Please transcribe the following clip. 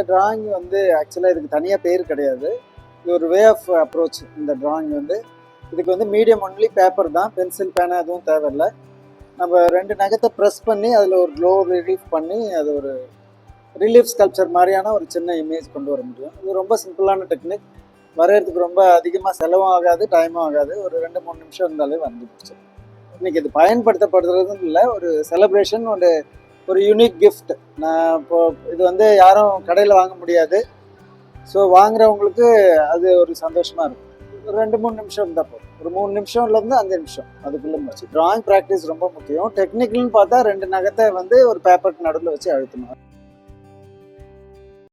Drawing வந்து ஆக்சுவலாக இதுக்கு தனியாக பேர் கிடையாது. இது ஒரு வே ஆஃப் அப்ரோச். இந்த டிராயிங் வந்து இதுக்கு வந்து மீடியம் ஒன்லி பேப்பர் தான், பென்சில் பேனா எதுவும் தேவையில்லை. நம்ம 2 நகத்தை ப்ரெஸ் பண்ணி அதில் ஒரு க்ளோ ரிலீஃப் பண்ணி அது ஒரு ரிலீஃப் ஸ்கல்ப்சர் மாதிரியான ஒரு சின்ன இமேஜ் கொண்டு வர முடியும். இது ரொம்ப சிம்பிளான டெக்னிக். வரைகிறதுக்கு ரொம்ப அதிகமாக செலவும் ஆகாது, டைமும் ஆகாது. ஒரு 2-3 நிமிஷம் இருந்தாலே வந்து போச்சு. இன்னைக்கு இது பயன்படுத்தப்படுறதுன்னு இல்லை, ஒரு செலிப்ரேஷன், ஒரு யூனிக் கிஃப்ட். நான் இப்போ இது வந்து யாரும் கடையில் வாங்க முடியாது. ஸோ வாங்குறவங்களுக்கு அது ஒரு சந்தோஷமாக இருக்கும். ஒரு 2-3 நிமிஷம் இருந்தால் போதும். ஒரு 3 நிமிஷம்லேருந்து 5 நிமிஷம் அதுக்குள்ளே முடிச்சு. டிராயிங் ப்ராக்டிஸ் ரொம்ப முக்கியம். டெக்னிக்கல்னு பார்த்தா 2 நகத்தை வந்து ஒரு பேப்பருக்கு நடுவில் வச்சு அழுத்தணும்.